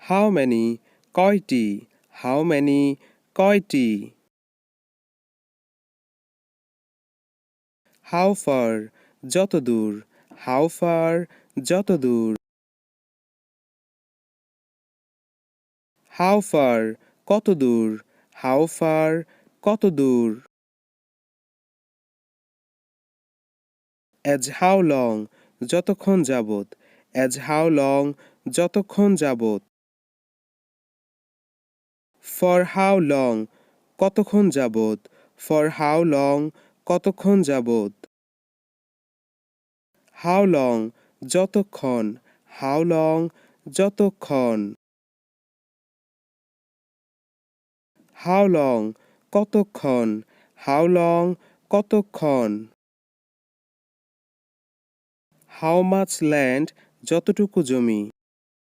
How many কয়টি How many কয়টি How far যতদূর How far যতদূর How far কতদূর How far কতদূর As how long যতক্ষণ যাবত As how long যতক্ষণ যাবত For how long কতক্ষণ যাবত For how long কতক্ষণ যাবত How long যতক্ষণ How long যতক্ষণ How long কতক্ষণ How long কতক্ষণ How much land যতটুকু জমি